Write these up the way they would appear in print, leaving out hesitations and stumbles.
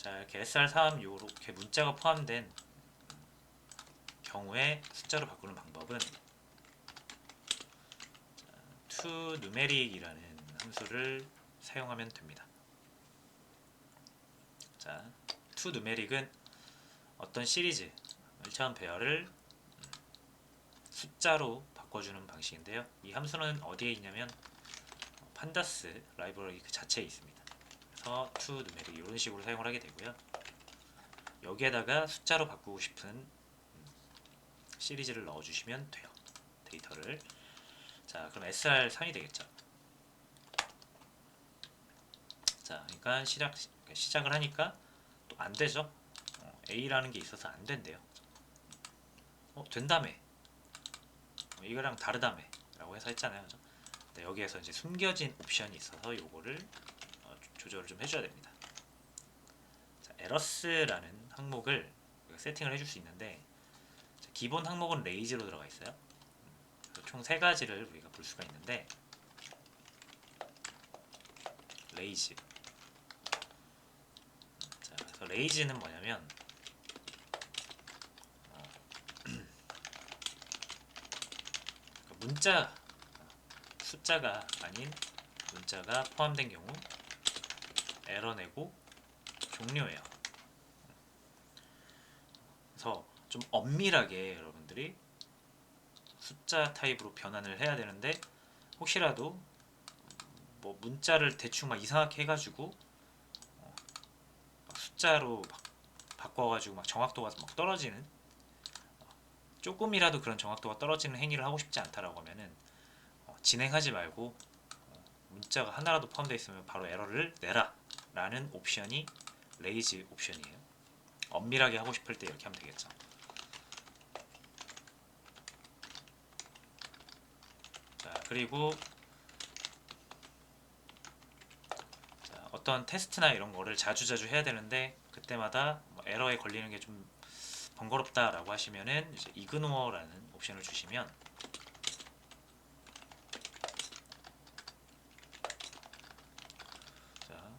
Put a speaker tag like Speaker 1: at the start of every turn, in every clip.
Speaker 1: 자, 이렇게 SR3 이렇게 문자가 포함된 경우에 숫자로 바꾸는 방법은 toNumeric이라는 함수를 사용하면 됩니다. 자, toNumeric은 어떤 시리즈, 일차원 배열을 숫자로 바꿔주는 방식인데요. 이 함수는 어디에 있냐면 판다스 라이브러리 그 자체에 있습니다. 그래서 toNumeric 이런 식으로 사용을 하게 되고요. 여기에다가 숫자로 바꾸고 싶은 시리즈를 넣어주시면 돼요. 데이터를. 자, 그럼 SR3이 되겠죠. 자, 그러니까 시작을 하니까 또 안 되죠. A라는 게 있어서 안 된대요. 된다며. 이거랑 다르다며. 라고 해서 했잖아요. 그죠? 네, 여기에서 이제 숨겨진 옵션이 있어서 요거를 조절을 좀 해줘야 됩니다. 자, 에러스라는 항목을 세팅을 해줄 수 있는데, 기본 항목은 레이즈로 들어가 있어요. 총 세 가지를 우리가 볼 수가 있는데, 레이즈. 자, 그래서 레이즈는 뭐냐면 문자, 숫자가 아닌 문자가 포함된 경우 에러 내고 종료해요. 그래서 좀 엄밀하게 여러분들이 숫자 타입으로 변환을 해야 되는데, 혹시라도 뭐 문자를 대충 막 이상하게 해가지고 숫자로 막 바꿔가지고 막 정확도가 막 떨어지는, 조금이라도 그런 정확도가 떨어지는 행위를 하고 싶지 않다라고 하면은 진행하지 말고 문자가 하나라도 포함되어 있으면 바로 에러를 내라 라는 옵션이 레이즈 옵션이에요. 엄밀하게 하고 싶을 때 이렇게 하면 되겠죠. 자, 그리고 어떤 테스트나 이런 거를 자주자주 해야 되는데 그때마다 뭐 에러에 걸리는 게 좀 번거롭다라고 하시면은 이제 ignore라는 옵션을 주시면, 자,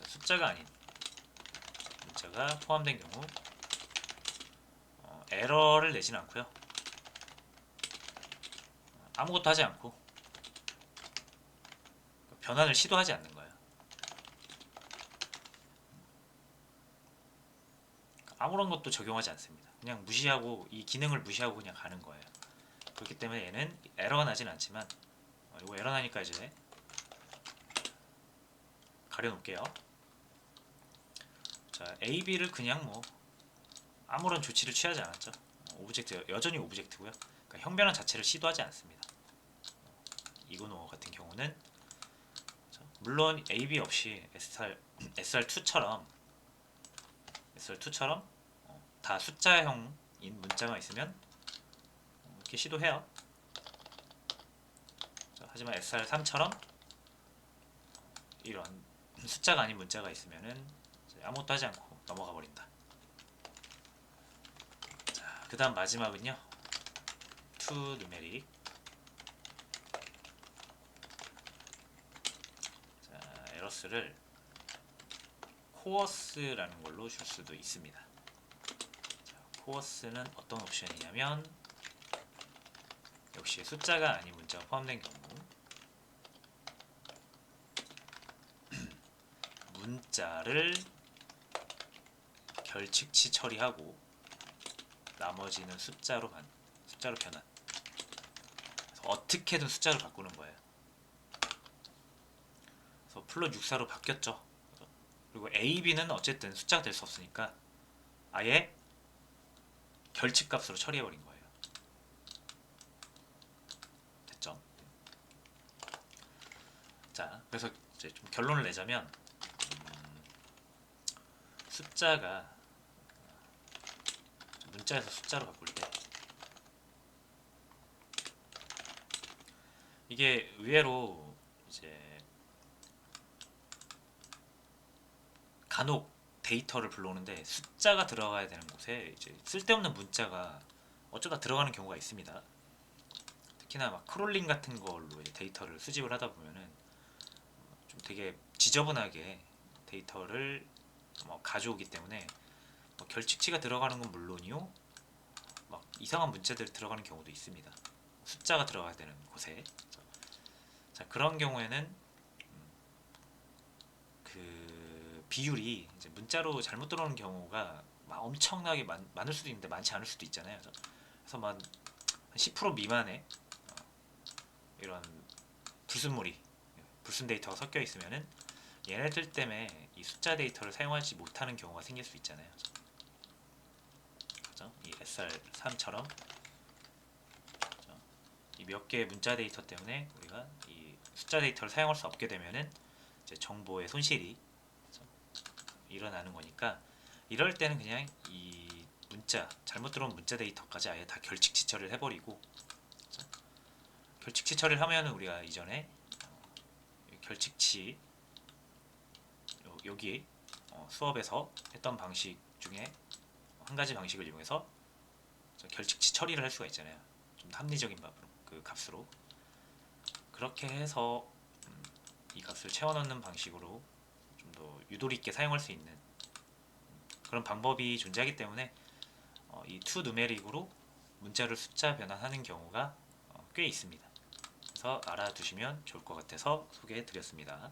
Speaker 1: 숫자가 아닌 문자가 포함된 경우 에러를 내지는 않고요. 아무것도 하지 않고 변환을 시도하지 않는 거예요. 아무런 것도 적용하지 않습니다. 그냥 무시하고, 이 기능을 무시하고 그냥 가는 거예요. 그렇기 때문에 얘는 에러가 나진 않지만, 이거 에러 나니까 이제 가려놓을게요. 자, A, B를 그냥 뭐 아무런 조치를 취하지 않았죠. 오브젝트 여전히 오브젝트고요. 그러니까 형변환 자체를 시도하지 않습니다. 이그노어 같은 경우는 물론 A, B 없이 SR2처럼 다 숫자형인 문자가 있으면 이렇게 시도해요. 자, 하지만 SR3처럼 이런 숫자가 아닌 문자가 있으면은 아무것도 하지 않고 넘어가 버린다. 자, 그 다음 마지막은요, toNumeric. 자, 에러스를 coarse라는 걸로 줄 수도 있습니다. 자, coarse는 어떤 옵션이냐면, 역시 숫자가 아닌 문자가 포함된 경우 문자를 결칙치 처리하고 나머지는 숫자로 변환. 어떻게든 숫자로 바꾸는 거예요. 그래서 플롯 64로 바뀌었죠. 그리고 A, B는 어쨌든 숫자가 될 수 없으니까 아예 결칙값으로 처리해버린 거예요. 됐죠? 자, 그래서 이제 좀 결론을 내자면, 숫자가 문자에서 숫자로 바꿀 때 이게 의외로 이제 간혹 데이터를 불러오는데 숫자가 들어가야 되는 곳에 이제 쓸데없는 문자가 어쩌다 들어가는 경우가 있습니다. 특히나 막 크롤링 같은 걸로 이제 데이터를 수집을 하다 보면은 좀 되게 지저분하게 데이터를 가져오기 때문에 결칙치가 들어가는 건 물론이요, 막 이상한 문자들 들어가는 경우도 있습니다. 숫자가 들어가야 되는 곳에. 자, 그런 경우에는 그 비율이 이제 문자로 잘못 들어오는 경우가 막 엄청나게 많을 수도 있는데 많지 않을 수도 있잖아요. 그래서 막 10% 미만의 이런 불순물이 불순 데이터가 섞여 있으면은 얘네들 때문에 이 숫자 데이터를 사용하지 못하는 경우가 생길 수 있잖아요. 그죠? 이 SR3처럼 이 몇 개의 문자 데이터 때문에 우리가 이 숫자 데이터를 사용할 수 없게 되면은 이제 정보의 손실이 일어나는 거니까, 이럴 때는 그냥 이 문자 잘못 들어온 문자 데이터까지 아예 다 결칙치 처리를 해버리고, 그죠? 결칙치 처리를 하면은 우리가 이전에 결칙치 여기 수업에서 했던 방식 중에 한 가지 방식을 이용해서 결칙치 처리를 할 수가 있잖아요. 좀 합리적인 그 값으로. 그렇게 해서 이 값을 채워 넣는 방식으로 좀 더 유도리 있게 사용할 수 있는 그런 방법이 존재하기 때문에 이 투 누메릭으로 문자를 숫자 변환하는 경우가 꽤 있습니다. 그래서 알아두시면 좋을 것 같아서 소개해 드렸습니다.